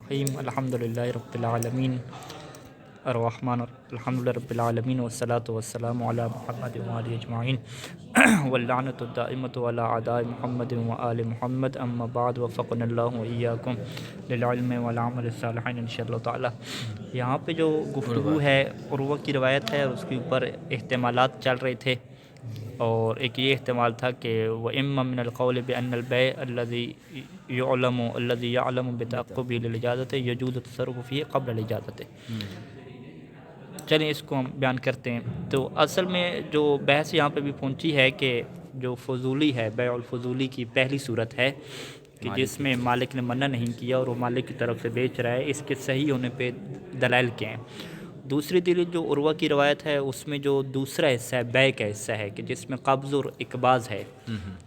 الرحیم الحمدللہ رب العالمین الرحمن الحمدللہ رب العالمین والصلاة والسلام علی محمد وآلہ اجمعین واللعنۃ الدائمۃ علی اعداء محمد وآل محمد اما بعد وفقنا اللہ وإیاکم للعلم والعمل الصالحین انشاءاللہ تعالی۔ یہاں پہ جو گفتگو ہے عروہ کی روایت ہے، اس کے اوپر احتمالات چل رہے تھے، اور ایک یہ احتمال تھا کہ وَإِمَّا مِنَ الْقَوْلِ بِأَنَّ الْبَيْعَ الَّذِي يَعْلَمُ بِتَعَقُّبِهِ لِلْإِجَازَةِ يَجُوزُ التَّصَرُّفُ فِيهِ قَبْلَ الْإِجَازَةِ۔ چلیں اس کو ہم بیان کرتے ہیں۔ تو اصل میں جو بحث یہاں پہ بھی پہنچی ہے کہ جو فضولی ہے، بیع الفضولی کی پہلی صورت ہے کہ جس میں مالک نے منع نہیں کیا اور وہ مالک کی طرف سے بیچ رہا ہے، اس کے صحیح ہونے پہ دلائل کیا ہیں۔ دوسری دلیل جو عروہ کی روایت ہے، اس میں جو دوسرا حصہ ہے بیع کا حصہ ہے کہ جس میں قبض اور اقباض ہے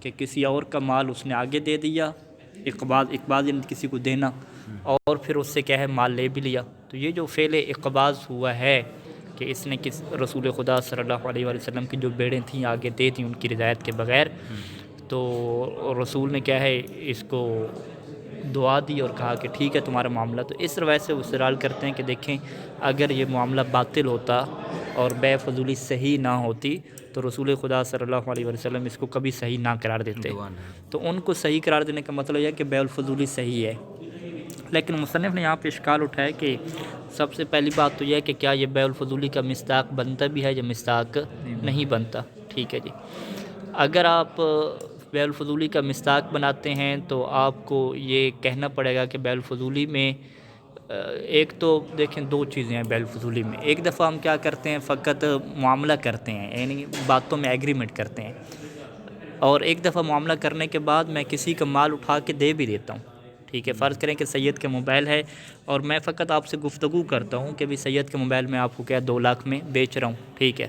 کہ کسی اور کا مال اس نے آگے دے دیا، اقباض یعنی کسی کو دینا، اور پھر اس سے کیا ہے مال لے بھی لیا۔ تو یہ جو فعل اقباض ہوا ہے کہ اس نے رسول خدا صلی اللہ علیہ وسلم کی جو بیڑیں تھیں آگے دے دیں ان کی رضایت کے بغیر، تو رسول نے کیا ہے اس کو دعا دی اور کہا کہ ٹھیک ہے تمہارا معاملہ۔ تو اس روایت سے وہ استدلال کرتے ہیں کہ دیکھیں اگر یہ معاملہ باطل ہوتا اور بیع فضولی صحیح نہ ہوتی تو رسول خدا صلی اللہ علیہ وسلم اس کو کبھی صحیح نہ قرار دیتے۔ تو ان کو صحیح قرار دینے کا مطلب یہ ہے کہ بیع الفضولی صحیح ہے۔ لیکن مصنف نے یہاں پہ اشکال اٹھایا کہ سب سے پہلی بات تو یہ ہے کہ کیا یہ بیع الفضولی کا مصداق بنتا بھی ہے یا مصداق نہیں بنتا؟ ٹھیک ہے جی، اگر آپ بیع الفضولی کا مصداق بناتے ہیں تو آپ کو یہ کہنا پڑے گا کہ بیع الفضولی میں ایک تو دیکھیں دو چیزیں ہیں بیع الفضولی میں۔ ایک دفعہ ہم کیا کرتے ہیں، فقط معاملہ کرتے ہیں، یعنی باتوں میں ایگریمنٹ کرتے ہیں، اور ایک دفعہ معاملہ کرنے کے بعد میں کسی کا مال اٹھا کے دے بھی دیتا ہوں۔ ٹھیک ہے، فرض کریں کہ سید کا موبائل ہے اور میں فقط آپ سے گفتگو کرتا ہوں کہ بھی سید کے موبائل میں آپ کو کیا 2 لاکھ میں بیچ رہا ہوں، ٹھیک ہے،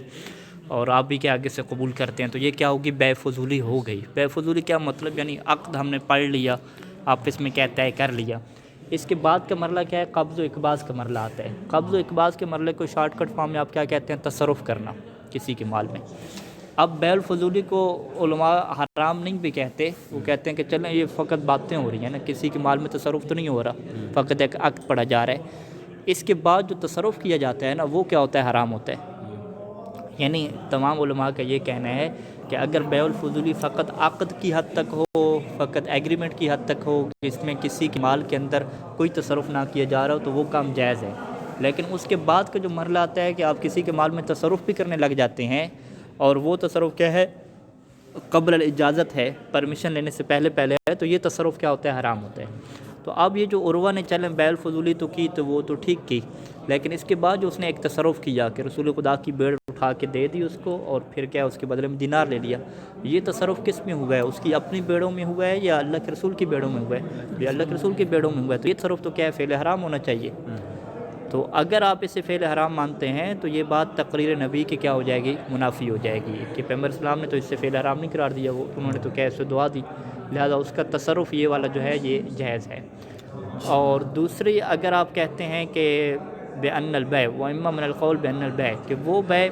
اور آپ بھی کیا آگے سے قبول کرتے ہیں، تو یہ کیا ہوگی بیع فضولی ہو گئی۔ بیع فضولی کیا مطلب، یعنی عقد ہم نے پڑھ لیا، آپس میں کیا طے کر لیا۔ اس کے بعد کا مرحلہ کیا ہے، قبض و اقباض کا مرحلہ آتا ہے۔ قبض و اقباض کے مرحلے کو شارٹ کٹ فارم میں آپ کیا کہتے ہیں، تصرف کرنا کسی کے مال میں۔ اب بیع الفضولی کو علماء حرام نہیں بھی کہتے، وہ کہتے ہیں کہ چلیں یہ فقط باتیں ہو رہی ہیں نا، کسی کے مال میں تصرف تو نہیں ہو رہا، فقط ایک عقد پڑھا جا رہا ہے۔ اس کے بعد جو تصرف کیا جاتا ہے نا وہ کیا ہوتا ہے، حرام ہوتا ہے۔ یعنی تمام علماء کا یہ کہنا ہے کہ اگر بیع الفضولی فقط عقد کی حد تک ہو، فقط ایگریمنٹ کی حد تک ہو، جس میں کسی کے مال کے اندر کوئی تصرف نہ کیا جا رہا ہو، تو وہ کام جائز ہے۔ لیکن اس کے بعد کا جو مرحلہ آتا ہے کہ آپ کسی کے مال میں تصرف بھی کرنے لگ جاتے ہیں، اور وہ تصرف کیا ہے، قبل الاجازت ہے، پرمیشن لینے سے پہلے ہے، تو یہ تصرف کیا ہوتا ہے، حرام ہوتا ہے۔ تو اب یہ جو عروہ نے چلیں بیع الفضولی تو کی تو وہ تو ٹھیک کی، لیکن اس کے بعد جو اس نے ایک تصرف کیا کہ رسول خدا کی بیڑ اٹھا کے دے دی اس کو، اور پھر کیا اس کے بدلے میں دینار لے لیا، یہ تصرف کس میں ہوا ہے، اس کی اپنی بیڑوں میں ہوا ہے یا اللہ کے رسول کی بیڑوں میں ہوا ہے؟ یہ اللہ کے رسول کی بیڑوں میں ہوا ہے، تو یہ تصرف تو کیا ہے، فعل حرام ہونا چاہیے۔ تو اگر آپ اسے فعل حرام مانتے ہیں تو یہ بات تقریر نبی کی کیا ہو جائے گی، منافی ہو جائے گی، کہ پیغمبر اسلام نے تو اس سے فعل حرام نہیں قرار دیا، وہ انہوں نے تو کیا اسے دعا دی، لہذا اس کا تصرف یہ والا جو ہے یہ جائز ہے۔ اور دوسری اگر آپ کہتے ہیں کہ بأن البیع وإما من القول بأن البیع، کہ وہ بیع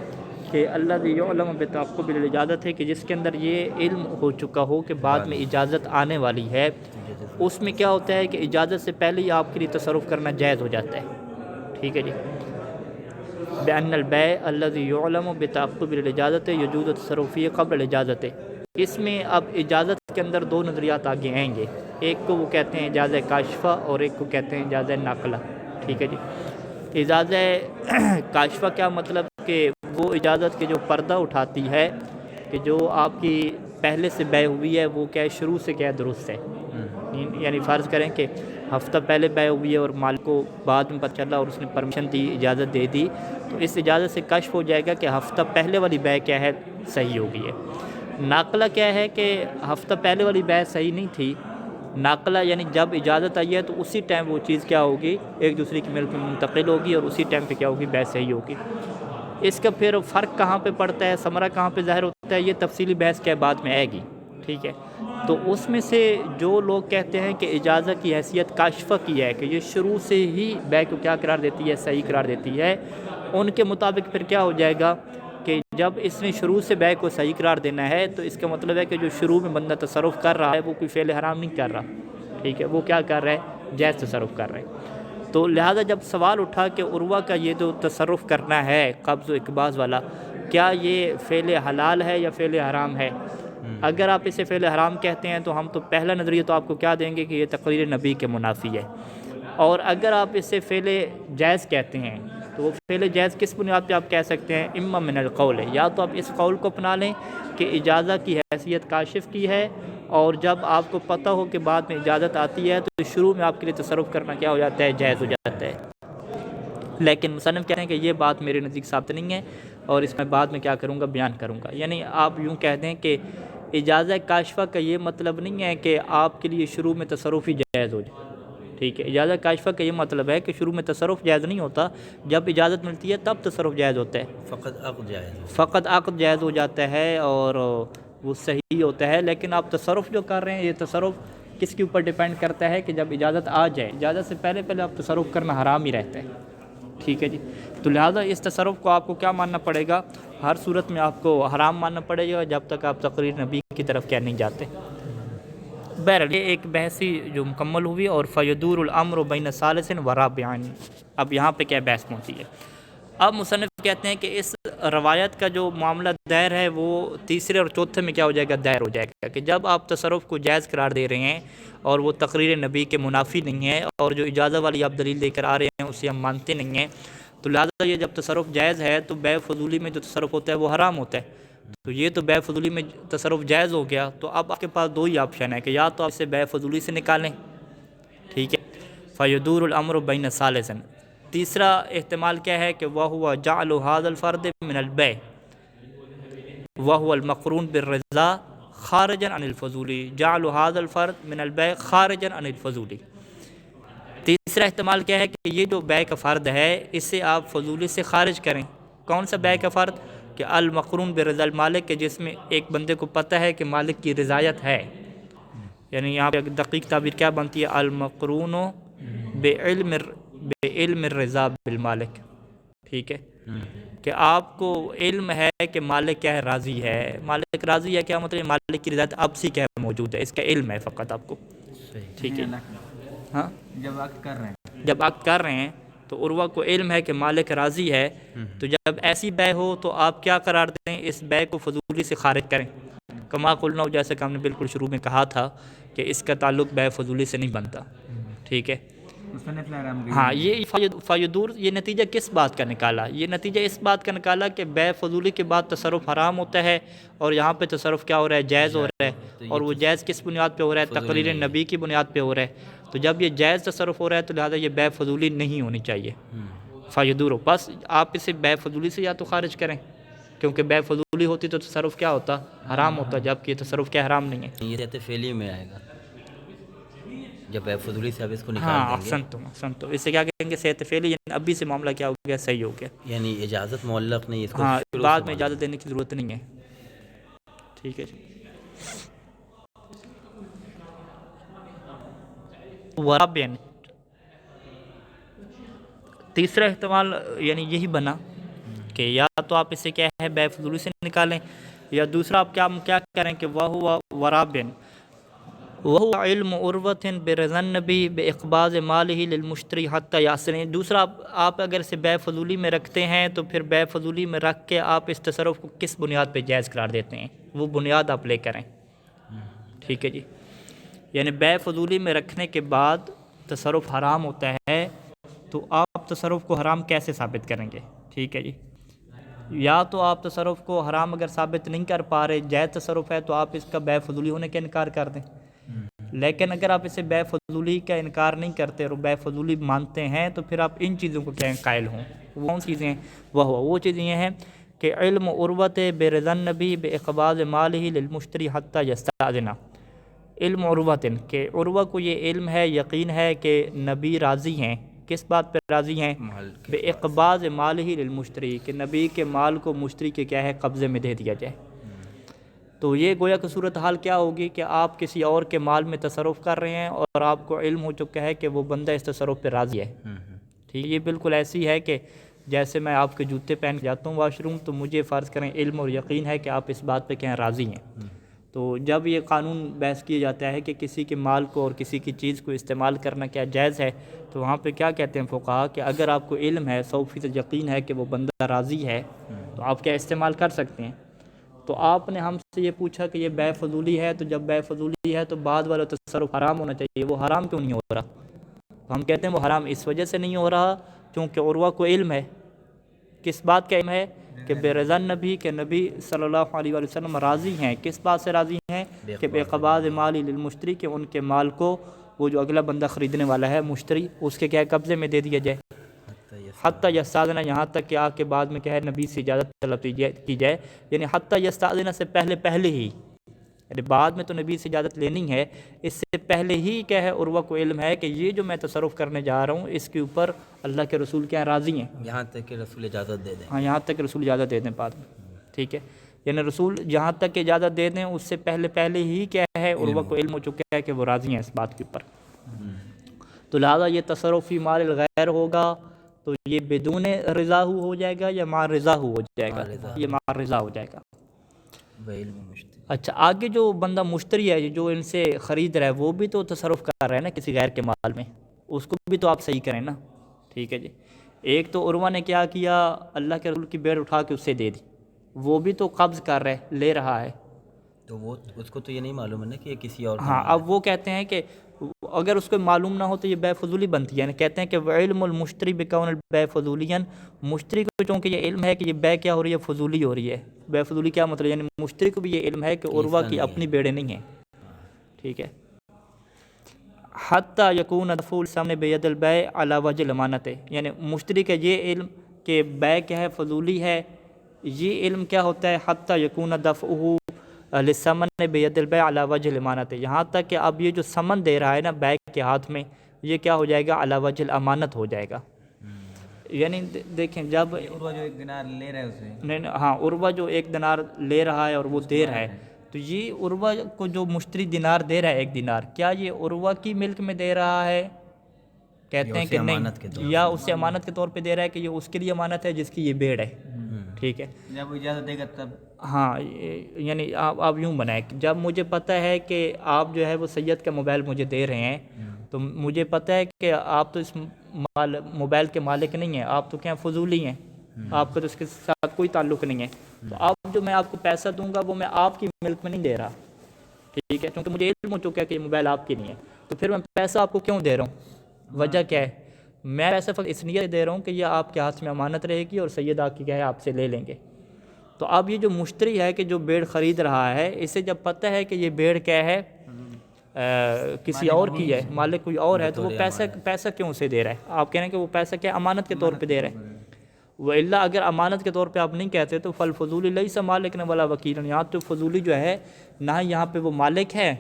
کہ الذی یعلم بتعقب الاجازت ہے کہ جس کے اندر یہ علم ہو چکا ہو کہ بعد میں اجازت آنے والی ہے، اس میں کیا ہوتا ہے کہ اجازت سے پہلے ہی آپ کے لیے تصرف کرنا جائز ہو جاتا ہے۔ ٹھیک ہے جی، بأن البیع الذی یعلم بتعقب الاجازت یجوز التصرف فیہ قبل الاجازت۔ اس میں اب اجازت کے اندر 2 نظریات آگے آئیں گے، ایک کو وہ کہتے ہیں اجازہ کاشفہ اور ایک کو کہتے ہیں اجازہ ناقلہ۔ ٹھیک ہے جی، اجازہ کاشفہ کیا مطلب کہ وہ اجازت کے جو پردہ اٹھاتی ہے کہ جو آپ کی پہلے سے بیع ہوئی ہے وہ کیا ہے، شروع سے کیا ہے، درست ہے۔ یعنی فرض کریں کہ ہفتہ پہلے بیع ہوئی ہے اور مالک کو بعد میں پتہ چلا اور اس نے پرمیشن دی، اجازت دے دی، تو اس اجازت سے کشف ہو جائے گا کہ ہفتہ پہلے والی بیع کیا ہے، صحیح ہو گئی ہے۔ ناقلہ کیا ہے کہ ہفتہ پہلے والی بیع صحیح نہیں تھی، ناقلہ یعنی جب اجازت آئی ہے تو اسی ٹائم وہ چیز کیا ہوگی، ایک دوسرے کی ملک میں منتقل ہوگی اور اسی ٹائم پہ کیا ہوگی، بیع صحیح ہوگی۔ اس کا پھر فرق کہاں پہ پڑتا ہے، ثمرہ کہاں پہ ظاہر ہوتا ہے، یہ تفصیلی بحث کیا بعد میں آئے گی۔ ٹھیک ہے، تو اس میں سے جو لوگ کہتے ہیں کہ اجازت کی حیثیت کاشفہ کی ہے کہ یہ شروع سے ہی بیع کو کیا قرار دیتی ہے، صحیح قرار دیتی ہے، ان کے مطابق پھر کیا ہو جائے گا کہ جب اس نے شروع سے بیع کو صحیح قرار دینا ہے تو اس کا مطلب ہے کہ جو شروع میں بندہ تصرف کر رہا ہے وہ کوئی فعل حرام نہیں کر رہا، ٹھیک ہے، وہ کیا کر رہا ہے، جائز تصرف کر رہا ہے۔ تو لہٰذا جب سوال اٹھا کہ عروہ کا یہ جو تصرف کرنا ہے قبض و اقباض والا، کیا یہ فعل حلال ہے یا فعل حرام ہے؟ اگر آپ اسے فعل حرام کہتے ہیں تو ہم تو پہلا نظریہ تو آپ کو کیا دیں گے کہ یہ تقریر نبی کے منافی ہے، اور اگر آپ اسے فعل جائز کہتے ہیں تو وہ فعل جائز کس بنیاد پہ آپ کہہ سکتے ہیں؟ اما من القول ہے، یا تو آپ اس قول کو اپنا لیں کہ اجازت کی حیثیت کاشف کی ہے، اور جب آپ کو پتہ ہو کہ بعد میں اجازت آتی ہے تو شروع میں آپ کے لیے تصرف کرنا کیا ہو جاتا ہے؟ جائز ہو جاتا ہے۔ لیکن مصنف کہتے ہیں کہ یہ بات میرے نزدیک ثابت نہیں ہے، اور اس میں بعد میں کیا کروں گا؟ بیان کروں گا۔ یعنی آپ یوں کہہ دیں کہ اجازت کاشفہ کا یہ مطلب نہیں ہے کہ آپ کے لیے شروع میں تصرف ہی جائز ہو جائے، ٹھیک ہے؟ اجازت کاشفہ کا یہ مطلب ہے کہ شروع میں تصرف جائز نہیں ہوتا، جب اجازت ملتی ہے تب تصرف جائز ہوتا ہے، فقط عقد جائز ہو جاتا ہے اور وہ صحیح ہوتا ہے۔ لیکن آپ تصرف جو کر رہے ہیں، یہ تصرف کس کے اوپر ڈیپینڈ کرتا ہے کہ جب اجازت آ جائے، اجازت سے پہلے پہلے آپ تصرف کرنا حرام ہی رہتا ہے، ٹھیک ہے جی؟ تو لہٰذا اس تصرف کو آپ کو کیا ماننا پڑے گا؟ ہر صورت میں آپ کو حرام ماننا پڑے گا جب تک آپ تقریر نبی کی طرف کیا نہیں جاتے۔ بہرحال یہ ایک بحثی جو مکمل ہوئی، اور فیدور الامر بین ثالث و رابع، اب یہاں پہ کیا بحث پہنچی ہے؟ اب مصنف کہتے ہیں کہ اس روایت کا جو معاملہ دائر ہے وہ تیسرے اور چوتھے میں کیا ہو جائے گا؟ دائر ہو جائے گا، کہ جب آپ تصرف کو جائز قرار دے رہے ہیں اور وہ تقریر نبی کے منافی نہیں ہے، اور جو اجازت والی آپ دلیل لے کر آ رہے ہیں اسے ہم مانتے نہیں ہیں، تو لہٰذا یہ جب تصرف جائز ہے تو بے فضولی میں جو تصرف ہوتا ہے وہ حرام ہوتا ہے۔ تو یہ تو بے فضولی میں تصرف جائز ہو گیا، تو اب آپ کے پاس دو ہی آپشن ہے کہ یا تو آپ اسے بے فضولی سے نکالیں، ٹھیک ہے، فیدور الامر بین ثالث۔ تیسرا احتمال کیا ہے کہ وَهُوَ جَعْلُ هَذَا الْفَرْدِ مِنَ الْبَيْعِ وَهُوَ الْمَقْرُونُ بِالرِّضَا خَارِجًا عَنِ الْفُضُولِ، جَعْلُ هَذَا الْفَرْدِ مِنَ الْبَيْعِ خَارِجًا عَنِ الْفُضُولِ۔ تیسرا احتمال کیا ہے کہ یہ جو بیع کا فرد ہے اسے آپ فضولی سے خارج کریں۔ کون سا بیع کا فرد؟ کہ المقرون برضا المالک، کہ جس میں ایک بندے کو پتہ ہے کہ مالک کی رضایت ہے، یعنی یہاں پہ دقیق تعبیر کیا بنتی ہے؟ المقرون بعلم الرضا بالمالک، ٹھیک ہے، کہ آپ کو علم ہے کہ مالک کیا ہے؟ راضی ہے۔ مالک راضی ہے کیا مطلب؟ مالک کی رضایت اب سے کیا موجود ہے، اس کا علم ہے فقط آپ کو، ٹھیک ہے؟ ہاں، جب عقد کر رہے ہیں تو عروہ کو علم ہے کہ مالک راضی ہے، تو جب ایسی بیع ہو تو آپ کیا قرار دیں؟ اس بیع کو فضولی سے خارج کریں، کما قلنا، جیسے کہ ہم نے بالکل شروع میں کہا تھا کہ اس کا تعلق بیع فضولی سے نہیں بنتا، ٹھیک ہے؟ ہاں، یہ فیدور یہ نتیجہ کس بات کا نکالا؟ یہ نتیجہ اس بات کا نکالا کہ بیع فضولی کے بعد تصرف حرام ہوتا ہے، اور یہاں پہ تصرف کیا ہو رہا ہے؟ جائز ہو رہا ہے، اور وہ جائز کس بنیاد پہ ہو رہا ہے؟ تقریر نبی کی بنیاد پہ ہو رہا ہے۔ تو جب یہ جائز تصرف ہو رہا ہے تو لہٰذا یہ بیع فضولی نہیں ہونی چاہیے، فیدور، بس آپ اسے بیع فضولی سے یا تو خارج کریں، کیونکہ بیع فضولی ہوتی تو تصرف کیا ہوتا؟ حرام ہوتا، جبکہ یہ تصرف کیا حرام نہیں ہے۔ یہ فعلی میں آئے گا جب بیع فضولی سے اب اس کو نکال ہاں، دیں گے۔ احسنتم، اس سے کیا کہیں گے؟ صحت فعلی، یعنی ابھی سے معاملہ کیا ہو گیا؟ صحیح ہو گیا، یعنی اجازت معلق نہیں، اس کو ہاں، شروع بعد سے میں معلق اجازت دینے کی ضرورت نہیں ہے، ٹھیک ہے جی۔ ورابین، تیسرا احتمال یعنی یہی بنا کہ یا تو آپ اسے کیا ہے؟ بیع فضولی سے نکالیں، یا دوسرا آپ کیا کریں کہ وَهُوَ ورابن وَهُوَ علم عروة برضا النبی بإقباض مالہ للمشتری حتی یأسر۔ دوسرا آپ اگر اسے بیع فضولی میں رکھتے ہیں تو پھر بیع فضولی میں رکھ کے آپ اس تصرف کو کس بنیاد پہ جائز قرار دیتے ہیں؟ وہ بنیاد آپ لے کریں، ٹھیک ہے جی؟ یعنی بیع فضولی میں رکھنے کے بعد تصرف حرام ہوتا ہے، تو آپ تصرف کو حرام کیسے ثابت کریں گے؟ ٹھیک ہے جی، یا تو آپ تصرف کو حرام اگر ثابت نہیں کر پا رہے، جائز تصرف ہے، تو آپ اس کا بیع فضولی ہونے کا انکار کر دیں۔ لیکن اگر آپ اسے بیع فضولی کا انکار نہیں کرتے اور بیع فضولی مانتے ہیں تو پھر آپ ان چیزوں کو کیا قائل ہوں؟ وہ کون چیزیں ہیں؟ وہ چیزیں یہ ہیں کہ علم عروۃ برضا النبی بإقباض مالہ للمشتری حتی یستأذن، علم عروۃ، کہ عروہ کو یہ علم ہے، یقین ہے کہ نبی راضی ہیں، کس بات پہ راضی ہیں؟ بإقباض مالہ للمشتری، کہ نبی کے مال کو مشتری کے کیا ہے؟ قبضے میں دے دیا جائے۔ تو یہ گویا کہ صورتحال کیا ہوگی کہ آپ کسی اور کے مال میں تصرف کر رہے ہیں اور آپ کو علم ہو چکا ہے کہ وہ بندہ اس تصرف پہ راضی ہے، ٹھیک ہے؟ یہ بالکل ایسی ہے کہ جیسے میں آپ کے جوتے پہن کے جاتا ہوں واش روم، تو مجھے فرض کریں علم اور یقین ہے کہ آپ اس بات پہ کہیں راضی ہیں، تو جب یہ قانون بحث کیا جاتا ہے کہ کسی کے مال کو اور کسی کی چیز کو استعمال کرنا کیا جائز ہے، تو وہاں پہ کیا کہتے ہیں فقہا کہ اگر آپ کو علم ہے 100% یقین ہے کہ وہ بندہ راضی ہے تو آپ کیا استعمال کر سکتے ہیں۔ تو آپ نے ہم سے یہ پوچھا کہ یہ بے فضولی ہے، تو جب بے فضولی ہے تو بعد والا تصرف حرام ہونا چاہیے، وہ حرام کیوں نہیں ہو رہا؟ تو ہم کہتے ہیں وہ حرام اس وجہ سے نہیں ہو رہا کیونکہ عروہ کو علم ہے۔ کس بات کا علم ہے؟ کہ بے رضا نبی کے نبی صلی اللہ علیہ وآلہ وسلم راضی ہیں۔ کس بات سے راضی ہیں؟ کہ بے قباض مالی للمشتری، کہ ان کے مال کو وہ جو اگلا بندہ خریدنے والا ہے مشتری، اس کے کیا قبضے میں دے دیا جائے، حتیٰ یستاذن، یہاں تک کہ آ کے بعد میں کیا ہے نبی سے اجازت طلب کی جائے، یعنی حتیٰ یستاذن سے پہلے ہی، یعنی بعد میں تو نبی سے اجازت لینی ہے، اس سے پہلے ہی کیا ہے عروہ کو علم ہے کہ یہ جو میں تصرف کرنے جا رہا ہوں اس کے اوپر اللہ کے رسول کیا راضی ہیں، یہاں تک کہ رسول اجازت دے دیں۔ ہاں یہاں تک کہ رسول اجازت دے دیں بعد میں، ٹھیک ہے، یعنی رسول جہاں تک کہ اجازت دے دیں اس سے پہلے ہی کیا ہے عروہ کو علم ہو چکا ہے کہ وہ راضی ہیں اس بات کے اوپر۔ تو لہٰذا یہ تصرف فی مال الغیر ہوگا تو یہ بدون رضا ہو جائے گا یا مع رضا ہو جائے گا؟ یہ مع رضا ہو جائے گا۔ وعلم مشتری۔ اچھا آگے جو بندہ مشتری ہے جو ان سے خرید رہا ہے وہ بھی تو تصرف کر رہا ہے نا کسی غیر کے مال میں، اس کو بھی تو آپ صحیح کریں نا، ٹھیک ہے جی۔ ایک تو عروہ نے کیا کیا، اللہ کے رسول کی بیڑ اٹھا کے اس سے دے دی، وہ بھی تو قبض کر رہا ہے، لے رہا ہے، تو وہ اس کو تو یہ نہیں معلوم ہے نا کہ یہ کسی اور کا ہاں۔ مال ہے۔ اب وہ کہتے ہیں کہ اگر اس کو معلوم نہ ہو تو یہ بے فضولی بنتی ہے، یعنی کہتے ہیں کہ وعلم المشتری بکون البیع فضولیا، مشتری کو چونکہ یہ علم ہے کہ یہ بے کیا ہو رہی ہے، فضولی ہو رہی ہے۔ بے فضولی کیا مطلب، یعنی مشتری کو بھی یہ علم ہے کہ عروہ کی اپنی بیڑیں نہیں ہیں، ٹھیک ہے۔ حتیٰ یکون دفع الثمن بید البیع علی وجہ الامانت، یعنی مشتری کا یہ علم کہ بے کیا ہے فضولی ہے، یہ علم کیا ہوتا ہے، حتیٰ یکون دفعہ للثمن بید البیع علی وجہ الامانت، یہاں تک کہ اب یہ جو ثمن دے رہا ہے نا بے کے ہاتھ میں، یہ کیا ہو جائے گا، علی وجہ الامانت ہو جائے گا۔ یعنی دیکھیں جب عروہ جو 1 دینار لے رہا ہے اسے، نہیں ہاں عروہ جو 1 دینار لے رہا ہے اور وہ دے رہا ہے، تو یہ عروہ کو جو مشتری دینار دے رہا ہے 1 دینار، کیا یہ عروہ کی ملک میں دے رہا ہے؟ کہتے ہیں کہ نہیں، یا اس سے امانت کے طور پہ دے رہا ہے کہ یہ اس کے لیے امانت ہے جس کی یہ بیڑ ہے، ٹھیک ہے۔ جب وہ اجازت دے گا تب، ہاں یعنی آپ یوں بنائیں کہ جب مجھے پتہ ہے کہ آپ جو ہے وہ سید کا موبائل مجھے دے رہے ہیں، تو مجھے پتہ ہے کہ آپ تو اس موبائل کے مالک نہیں ہیں، آپ تو کیا فضولی ہیں، آپ کا تو اس کے ساتھ کوئی تعلق نہیں ہے، تو اب جو میں آپ کو پیسہ دوں گا وہ میں آپ کی ملک میں نہیں دے رہا، ٹھیک ہے، کیونکہ مجھے علم ہو چکا ہے کہ یہ موبائل آپ کی نہیں ہے، تو پھر میں پیسہ آپ کو کیوں دے رہا ہوں، وجہ کیا ہے؟ میں پیسہ فقط اس نیت دے رہا ہوں کہ یہ آپ کے ہاتھ میں امانت رہے گی اور سید آ کے کیا ہے آپ سے لے لیں گے۔ تو اب یہ جو مشتری ہے کہ جو بیڑ خرید رہا ہے، اسے جب پتہ ہے کہ یہ بیڑ کیا ہے کسی اور کی ہے، مالک کوئی اور ہے، تو وہ پیسہ کیوں اسے دے رہا ہے؟ آپ کہہ رہے ہیں کہ وہ پیسہ کیا امانت کے طور پہ دے رہا ہے، وَإِلَّا اگر امانت کے طور پہ آپ نہیں کہتے تو فَالْفُضُولِ لَيْسَ مَالِكًا وَلَا وَكِيلًا، یہاں تو فضولی جو ہے نہ ہی یہاں پہ وہ مالک ہے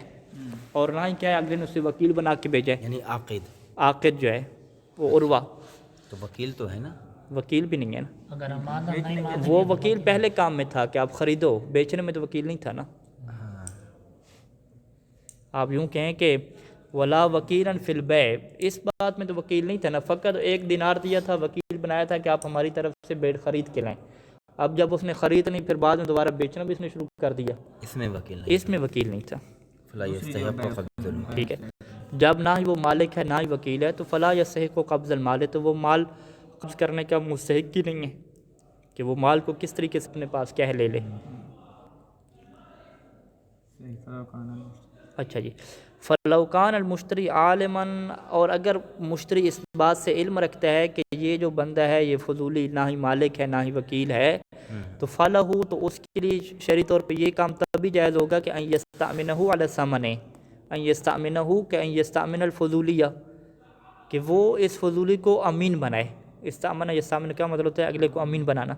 اور نہ ہی کیا ہے اگلے نے اسے وکیل بنا کے بھیجا ہے، یعنی عاقد، عاقد جو ہے وہ عروہ، تو وکیل تو ہے نا، وکیل بھی نہیں ہے نا، اگر امانت نہیں مانی وہ وکیل پہلے کام میں تھا کہ آپ خریدو، بیچنے میں تو وکیل نہیں تھا نا۔ آپ یوں کہیں کہ ولا وکیلاً فی البیع، اس بات میں تو وکیل نہیں تھا نا، فقط 1 دینار دیا تھا، وکیل بنایا تھا کہ آپ ہماری طرف سے بیڑ خرید کے لائیں، اب جب اس نے خرید نہیں پھر بعد میں دوبارہ بیچنا بھی اس نے شروع کر دیا، اس میں وکیل نہیں، اس میں وکیل نہیں تھا، فلا یستحق قبض المال، ٹھیک ہے۔ جب نہ ہی وہ مالک ہے نہ ہی وکیل ہے تو فلا یستحق قبض المال، تو وہ مال قبض کرنے کا مستحق ہی نہیں ہے کہ وہ مال کو کس طریقے سے اپنے پاس کیا ہے لے لے۔ اچھا جی، فَلَوْ كَانَ الْمُشْتَرِي عَالِمًا، اور اگر مشتری اس بات سے علم رکھتا ہے کہ یہ جو بندہ ہے یہ فضولی نہ ہی مالک ہے نہ ہی وکیل ہے، تو فَلَهُ، تو اس کے لیے شرعی طور پہ یہ کام تبھی جائز ہوگا کہ أَن يَسْتَأْمِنَهُ عَلَى الثَّمَنِ، أَن يَسْتَأْمِنَهُ کہ أن يَسْتَأْمِنَ الْفُضُولِيَّ، کہ وہ اس فضولی کو امین بنائے۔ استامن یستامن کا مطلب ہوتا ہے اگلے کو امین بنانا،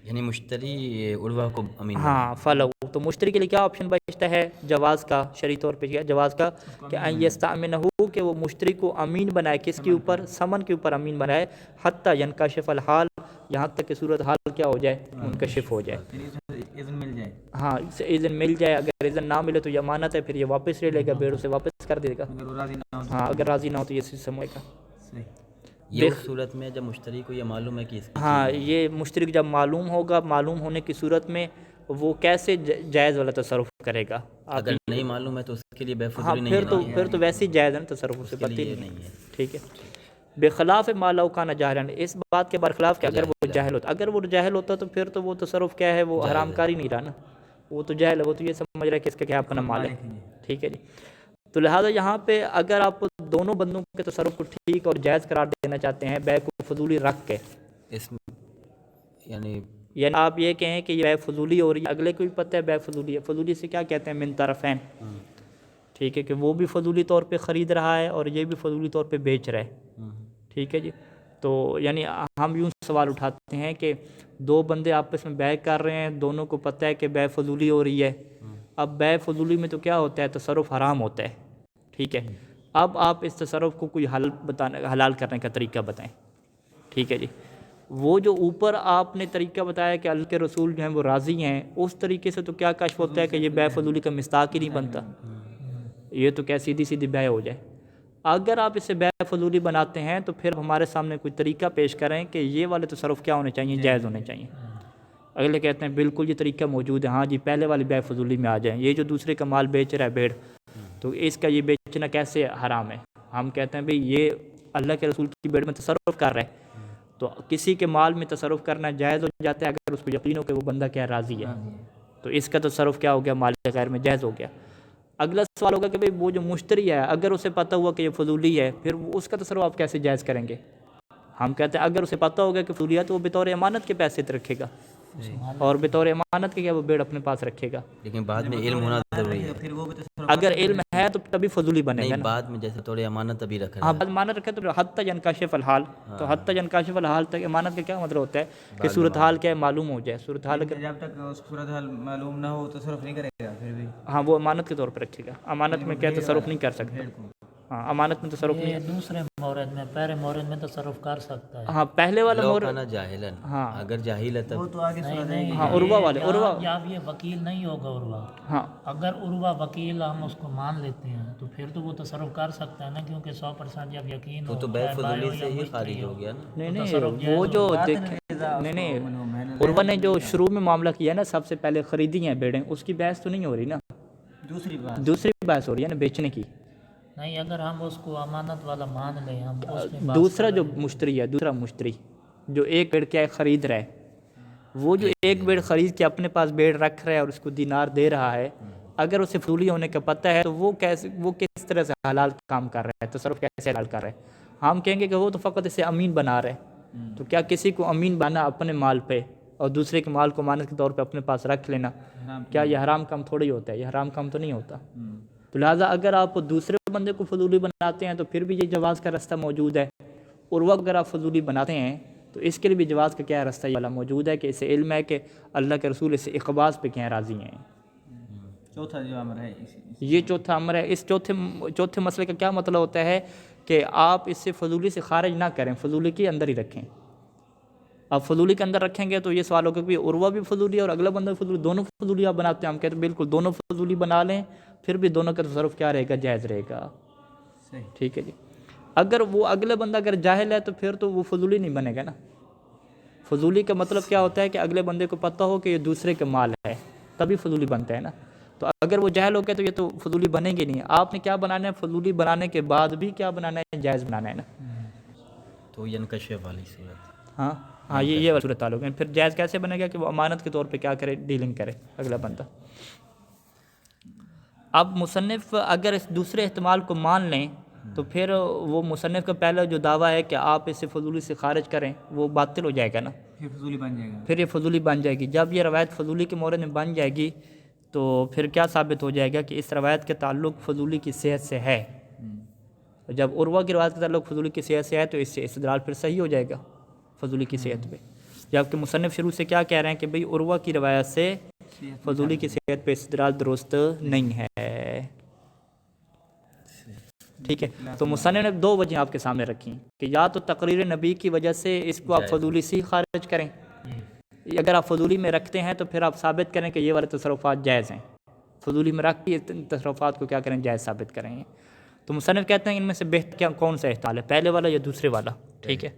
یعنی مشتری عروہ کو امین ہاں فلو، تو مشتری کے لیے کیا آپشن بچتا ہے جواز کا، شرعی طور پہ کیا جواز کا کہ ان یستأمنہ، کہ وہ مشتری کو امین بنائے، کس کے اوپر، ثمن کے اوپر امین بنائے، حتی ینکشف الحال، یہاں تک کہ صورت حال کیا ہو جائے، منکشف ہو جائے، اذن مل جائے، ہاں اذن مل جائے، اگر اذن نہ ملے تو یہ امانت ہے، پھر یہ واپس لے لے گا، بیڑ اسے واپس کر دے گا، اگر وہ راضی نہ ہو، ہاں اگر راضی نہ ہو تو یہ سسٹم ہوئے گا۔ صحیح، یہ اس صورت میں جب مشتری کو یہ معلوم ہے کہ اس کی ہاں یہ مشتری جب معلوم ہوگا، معلوم ہونے کی صورت میں وہ کیسے جائز والا تصرف کرے گا؟ آپ اگر نہیں معلوم ہے تو اس کے لیے بے ہاں فضولی نہیں ہے نا، پھر تو ویسے ہی جائز ہے نا، تصرف سے اس کے پتہ لیے ہی یہ نہیں نہیں ہے۔ ٹھیک ہے۔ بخلاف ما لو کان جاہلا، اس بات کے برخلاف کہ اگر وہ جاہل ہوتا، اگر وہ جاہل ہوتا تو پھر تو وہ تصرف کیا ہے، وہ جائز حرام ہے۔ کاری نہیں رہا نا، وہ تو جاہل ہے، وہ تو یہ سمجھ رہا ہے کہ اس کا کیا اپنا مال ہے، مالک ہے۔ ٹھیک ہے جی۔ تو لہٰذا یہاں پہ اگر آپ دونوں بندوں کے تصرف کو ٹھیک اور جائز قرار دینا چاہتے ہیں بے کو فضولی رکھ کے، اس میں یعنی یعنی آپ یہ کہیں کہ یہ بے فضولی ہو رہی ہے، اگلے کو بھی پتہ ہے بے فضولی ہے، فضولی سے کیا کہتے ہیں، من طرفین، ٹھیک ہے، کہ وہ بھی فضولی طور پہ خرید رہا ہے اور یہ بھی فضولی طور پہ بیچ رہا ہے، ٹھیک ہے جی۔ تو یعنی ہم یوں سوال اٹھاتے ہیں کہ دو بندے آپس میں بیع کر رہے ہیں، دونوں کو پتہ ہے کہ بیع فضولی ہو رہی ہے، اب بیع فضولی میں تو کیا ہوتا ہے، تصرف حرام ہوتا ہے، ٹھیک ہے۔ اب آپ اس تصرف کو کوئی حلال کرنے کا طریقہ بتائیں، ٹھیک ہے جی۔ وہ جو اوپر آپ نے طریقہ بتایا کہ اللہ کے رسول جو ہیں وہ راضی ہیں، اس طریقے سے تو کیا کشف ہوتا ہے کہ یہ بیع فضولی کا مصداق ہی نہیں بنتا، یہ تو کیا سیدھی سیدھی بیع ہو جائے۔ اگر آپ اسے بیع فضولی بناتے ہیں تو پھر ہمارے سامنے کوئی طریقہ پیش کریں کہ یہ والے تصرف کیا ہونے چاہیے، جائز ہونے چاہیے۔ اگلے کہتے ہیں بالکل یہ طریقہ موجود ہے، ہاں جی پہلے والی بیع فضولی میں آ جائیں، یہ جو دوسرے کا مال بیچ رہا ہے بھیڑ، تو اس کا یہ بیچنا کیسے حرام ہے؟ ہم کہتے ہیں بھئی یہ اللہ کے رسول کی بھیڑ میں تصرف کر رہا ہے، تو کسی کے مال میں تصرف کرنا جائز ہو جاتا ہے اگر اس کو یقین ہو کہ وہ بندہ کیا راضی ہے، تو اس کا تصرف کیا ہو گیا، مال غیر میں جائز ہو گیا۔ اگلا سوال ہوگا کہ بھئی وہ جو مشتری ہے اگر اسے پتہ ہوا کہ یہ فضولی ہے، پھر اس کا تصرف آپ کیسے جائز کریں گے؟ ہم کہتے ہیں اگر اسے پتہ ہوگا کہ فضولی ہے تو وہ بطور امانت کے پیسے رکھے گا، اور بطور امانت کے کیا وہ بھیڑ اپنے پاس رکھے گا۔ لیکن بعد میں علم ہونا ضروری ہے، پھر وہ بھی تصرف اگر علم ہے تو تبھی فضولی بنے گا نہیں نا۔ بعد میں جیسے تھوڑی امانت ابھی رکھ رہا ہاں ہے، بعد امانت رکھے تو حتی ینکشف الحال، تو حتی ینکشف الحال تک امانت کا کیا مطلب ہوتا ہے کہ صورتحال کیا ہے معلوم ہو جائے، صورتحال اگر جب تک اس کو صورتحال معلوم نہ ہو تصرف نہیں کرے گا پھر بھی ہاں وہ امانت کے طور پہ رکھے گا، امانت میں کیا تصرف نہیں کر سکتا، بھیڑ کو۔ ہاں امانت میں تصرف نہیں، یہ دوسرے مورد میں پہلے مورد میں تصرف کر سکتا ہے۔ ہاں پہلے والا لو مورد، کانا جاہلن، ہاں اگر جاہل ہے وہ تب تو آگے نہیں ہاں عروہ والے، عروہ، جب یہ وکیل نہیں ہوگا عروہ، ہاں اگر عروہ وکیل ہم اس کو مان لیتے ہیں تو پھر تو وہ تصرف کر سکتا ہے نا، کیونکہ 100% جب یقین وہ ہو تو بے چاہے بائع فضولی ہو سے یا ہی مشتری خارج ہو، ہو گیا نا۔ نہیں تو تصرف نہیں جائز وہ جو ہوگا۔ نہیں نہیں عروہ نے جو شروع میں معاملہ کیا ہے نا، سب سے پہلے خریدی ہیں بھیڑیں، اس کی بحث تو نہیں ہو رہی نا، دوسری بات دوسری بحث ہو رہی ہے نا بیچنے کی۔ نہیں اگر ہم اس کو امانت والا مان لیں، ہم اس میں بات دوسرا کر جو رہے ہیں۔ مشتری ہے، دوسرا مشتری جو ایک بھیڑ کیا ہے خرید رہا ہے، وہ جو ایک بھیڑ خرید کے اپنے پاس بھیڑ رکھ رہا ہے اور اس کو دینار دے رہا ہے، اگر اسے فضولی ہونے کا پتہ ہے تو وہ کس طرح سے حلال کام کر رہا ہے، تصرف کیسے حلال کر رہا ہے؟ ہم کہیں گے کہ وہ تو فقط اسے امین بنا رہا ہے، تو کیا کسی کو امین بنا اپنے مال پہ اور دوسرے کے مال کو امانت کے طور پہ اپنے پاس رکھ لینا، کیا یہ حرام کام تھوڑی ہوتا ہے؟ یہ حرام کام تو نہیں ہوتا۔ تو لہٰذا اگر آپ دوسرے بندے کو فضولی بناتے ہیں تو پھر بھی یہ جواز کا رستہ موجود ہے، اور وہ اگر آپ فضولی بناتے ہیں تو اس کے لیے بھی جواز کا کیا رستہ یہ والا موجود ہے کہ اسے علم ہے کہ اللہ کے رسول اسے اقباس پہ کیا راضی ہیں۔ چوتھا جو امر ہے یہ چوتھا امر ہے۔ اس چوتھے مسئلے کا کیا مطلب ہوتا ہے کہ آپ اس سے فضولی سے خارج نہ کریں، فضولی کے اندر ہی رکھیں۔ آپ فضولی کے اندر رکھیں گے تو یہ سوال ہوگا کہ عروہ بھی فضولی ہے اور اگلا بندہ بھی فضولی، دونوں فضولی آپ بناتے ہیں؟ ہم کہتے ہیں بالکل دونوں فضولی بنا لیں، پھر بھی دونوں کا تصرف کیا رہے گا، جائز رہے گا، صحیح۔ ٹھیک ہے جی۔ اگر وہ اگلا بندہ اگر جاہل ہے تو پھر تو وہ فضولی نہیں بنے گا نا۔ فضولی کا مطلب کیا ہوتا ہے کہ اگلے بندے کو پتہ ہو کہ یہ دوسرے کا مال ہے، تبھی فضولی بنتا ہے نا۔ تو اگر وہ جاہل ہو گیا تو یہ تو فضولی بنے گی نہیں۔ آپ نے کیا بنانا ہے، فضولی بنانے کے بعد بھی کیا بنانا ہے، جائز بنانا ہے نا۔ تو ینکشف والی صورت، ہاں یہ والا صورت تعلق ہے۔ پھر جائز کیسے بنے گا کہ وہ امانت کے طور پہ کیا کرے، ڈیلنگ کرے اگلا بندہ۔ اب مصنف اگر اس دوسرے احتمال کو مان لیں تو پھر وہ مصنف کا پہلا جو دعویٰ ہے کہ آپ اسے فضولی سے خارج کریں وہ باطل ہو جائے گا نا، پھر فضولی بن جائے گا۔ پھر یہ فضولی بن جائے گی۔ جب یہ روایت فضولی کے مورد میں بن جائے گی تو پھر کیا ثابت ہو جائے گا کہ اس روایت کے تعلق فضولی کی صحت سے ہے۔ جب عروہ کی روایت کا تعلق فضولی کی صحت سے ہے تو اس سے استدلال پھر صحیح ہو جائے گا فضولی کی صحت پہ، جبکہ مصنف شروع سے کیا کہہ رہے ہیں کہ بھئی عروہ کی روایت سے فضولی کی صحت پہ استدلال درست نہیں ہے، ٹھیک ہے۔ تو مصنف نے دو وجہ آپ کے سامنے رکھی کہ یا تو تقریر نبی کی وجہ سے اس کو آپ فضولی سے خارج کریں، اگر آپ فضولی میں رکھتے ہیں تو پھر آپ ثابت کریں کہ یہ والے تصرفات جائز ہیں، فضولی میں رکھ کے تصرفات کو کیا کریں، جائز ثابت کریں گے۔ تو مصنف کہتے ہیں ان میں سے بہتر کیا کون سا احتمال ہے، پہلے والا یا دوسرے والا، ٹھیک ہے۔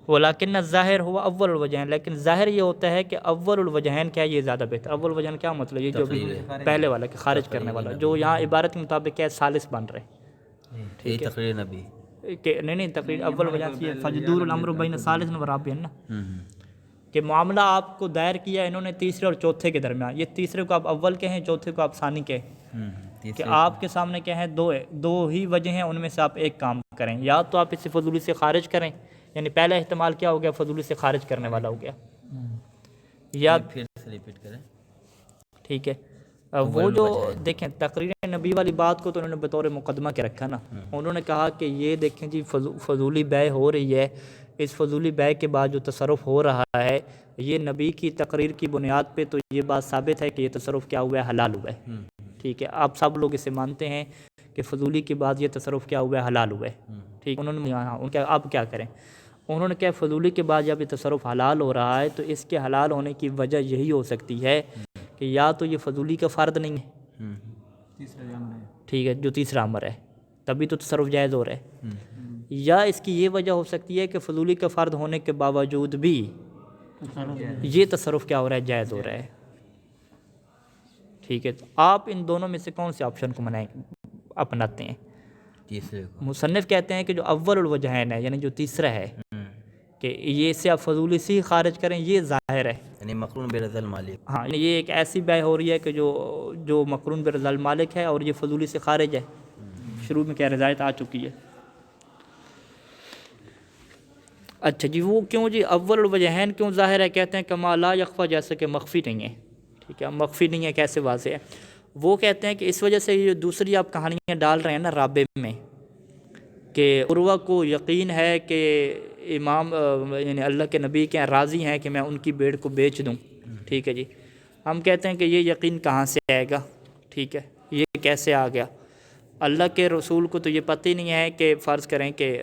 ولیکن الظاہر ہوا اول الوجہین، لیکن ظاہر یہ ہوتا ہے کہ اول الوجہین کیا ہے، یہ زیادہ بہتر۔ اول الوجہین کیا مطلب، یہ جو بھی تقریر پہلے والا کہ خارج کرنے والا، جو یہاں عبارت کے مطابق کیا ہے ثالث بن رہے یہی تقریر نبی۔ کہ نہیں تقریر اول وجہین کی فجدور الامر بین ثالث و رابع نا، کہ معاملہ آپ کو دائر کیا انہوں نے تیسرے اور چوتھے کے درمیان، یہ تیسرے کو آپ اول کہیں، چوتھے کو آپ ثانی کہیں، کہ آپ کے سامنے کیا ہے، دو ہی وجہ ہیں، ان میں سے آپ ایک کام کریں، یا تو آپ اسے فضولی سے خارج کریں، یعنی پہلا احتمال کیا ہو گیا، فضولی سے خارج کرنے والا ہو گیا، یا پھر سے ریپیٹ کریں۔ ٹھیک ہے۔ وہ جو دیکھیں تقریر نبی والی بات کو تو انہوں نے بطور مقدمہ کے رکھا نا، انہوں نے کہا کہ یہ دیکھیں جی فضولی بیع ہو رہی ہے، اس فضولی بیع کے بعد جو تصرف ہو رہا ہے یہ نبی کی تقریر کی بنیاد پہ تو یہ بات ثابت ہے کہ یہ تصرف کیا ہوا ہے، حلال ہوا ہے۔ ٹھیک ہے، آپ سب لوگ اسے مانتے ہیں کہ فضولی کے بعد یہ تصرف کیا ہوا ہے، حلال ہوا ہے۔ ٹھیک، انہوں نے اب کیا کریں، انہوں نے کہا فضولی کے بعد جب یہ تصرف حلال ہو رہا ہے تو اس کے حلال ہونے کی وجہ یہی ہو سکتی ہے کہ یا تو یہ فضولی کا فرد نہیں ہے، تیسرا جو امر ہے، ٹھیک ہے، جو تیسرا امر ہے تبھی تو تصرف جائز ہو رہا ہے، یا اس کی یہ وجہ ہو سکتی ہے کہ فضولی کا فرد ہونے کے باوجود بھی یہ تصرف کیا ہو رہا ہے، جائز ہو رہا ہے۔ ٹھیک ہے، تو آپ ان دونوں میں سے کون سے آپشن کو اپناتے ہیں؟ تیسرے کو۔ مصنف کہتے ہیں کہ جو اول الوجہین ہے، یعنی جو تیسرا ہے کہ یہ سے آپ فضولی سے ہی خارج کریں، یہ ظاہر ہے، یعنی مقرون برضا المالک۔ ہاں یہ ایک ایسی بیع ہو رہی ہے کہ جو مقرون برضا المالک ہے اور یہ فضولی سے خارج ہے، شروع میں کیا رضایت آ چکی ہے۔ اچھا جی، وہ کیوں جی اول الوجہین کیوں ظاہر ہے، کہتے ہیں کما لا یخفی، جیسے کہ مخفی نہیں ہے۔ ٹھیک ہے، مخفی نہیں ہے کیسے واضح ہے، وہ کہتے ہیں کہ اس وجہ سے یہ دوسری آپ کہانیاں ڈال رہے ہیں نا رابع میں، کہ عروہ کو یقین ہے کہ امام یعنی اللہ کے نبی کے راضی ہیں کہ میں ان کی بھیڑ کو بیچ دوں۔ ٹھیک ہے جی، ہم کہتے ہیں کہ یہ یقین کہاں سے آئے گا، ٹھیک ہے، یہ کیسے آ گیا؟ اللہ کے رسول کو تو یہ پتہ ہی نہیں ہے کہ فرض کریں کہ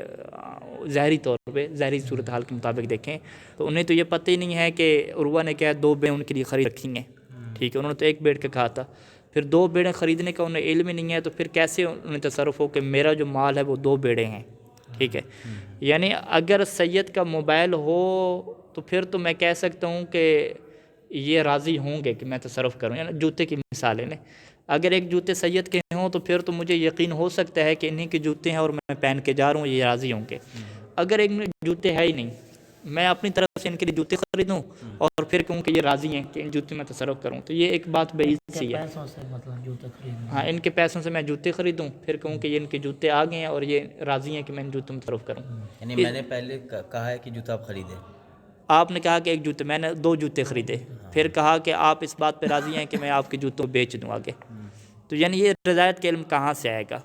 ظاہری طور پہ ظاہری صورتحال کے مطابق دیکھیں تو انہیں تو یہ پتہ ہی نہیں ہے کہ عروہ نے کیا 2 بیڑیں ان کے لیے خرید رکھی ہیں۔ ٹھیک ہے، انہوں نے تو 1 بیڑ کا کہا تھا، پھر 2 بیڑیں خریدنے کا انہیں علم ہی نہیں ہے، تو پھر کیسے انہیں تصرف ہو کہ میرا جو مال ہے وہ 2 بیڑیں ہیں۔ ٹھیک ہے، یعنی اگر سید کا موبائل ہو تو پھر تو میں کہہ سکتا ہوں کہ یہ راضی ہوں گے کہ میں تصرف کروں، یعنی جوتے کی مثالیں نے، اگر ایک جوتے سید کے ہوں تو پھر تو مجھے یقین ہو سکتا ہے کہ انہی کے جوتے ہیں اور میں پہن کے جا رہا ہوں، یہ راضی ہوں گے۔ اگر ایک میں جوتے ہے ہی نہیں، میں اپنی طرف سے ان کے لیے جوتے خریدوں اور پھر کہوں کہ یہ راضی ہیں کہ ان جوتے میں تصرف کروں، تو یہ ایک بات بعید سی ہے۔ پیسوں سے مطلب جوتے خریدنا، ہاں، ان کے پیسوں سے میں جوتے خریدوں، پھر کہوں کہ یہ ان کے جوتے آ گئے ہیں اور یہ راضی ہیں کہ میں ان جوتوں میں تصرف کروں۔ یعنی میں نے پہلے کہا ہے کہ جوتا آپ خریدیں، آپ نے کہا کہ ایک جوتے، میں نے 2 جوتے خریدے، پھر کہا کہ آپ اس بات پہ راضی ہیں کہ میں آپ کے جوتوں کو بیچ دوں آگے، تو یعنی یہ رضایت کا علم کہاں سے آئے گا؟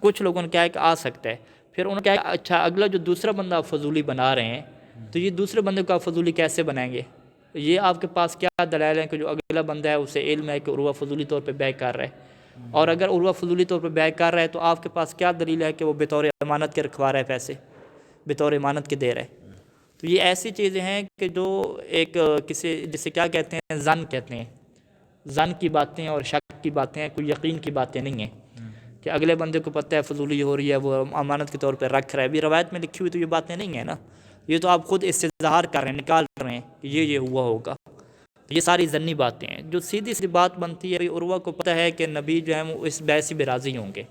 کچھ لوگوں نے کہا کہ آ سکتا ہے، پھر انہوں نے کہا اچھا اگلا جو دوسرا بندہ آپ فضولی بنا رہے ہیں تو یہ دوسرے بندے کو آپ فضولی کیسے بنائیں گے؟ یہ آپ کے پاس کیا دلائل ہیں کہ جو اگلا بندہ ہے اسے علم ہے کہ عروہ فضولی طور پہ بیع کر رہا ہے، اور اگر عروہ فضولی طور پہ بیع کر رہا ہے تو آپ کے پاس کیا دلیل ہے کہ وہ بطور امانت کے رکھوا رہا ہے، پیسے بطور امانت کے دے رہا ہے؟ تو یہ ایسی چیزیں ہیں کہ جو ایک کسی جسے کیا کہتے ہیں، ظن کہتے ہیں، ظن کی باتیں اور شک کی باتیں ہیں، کوئی یقین کی باتیں نہیں ہیں کہ اگلے بندے کو پتہ ہے فضولی ہو رہی ہے وہ امانت کے طور پہ رکھ رہا ہے، ابھی روایت میں لکھی ہوئی تو یہ باتیں نہیں ہیں نا، یہ تو آپ خود استظہار کر رہے ہیں، نکال رہے ہیں کہ یہ ہوا ہوگا، یہ ساری ظنی باتیں ہیں۔ جو سیدھی سی بات بنتی ہے، عروہ کو پتہ ہے کہ نبی جو ہے وہ اس بیع سے بھی راضی ہوں گے،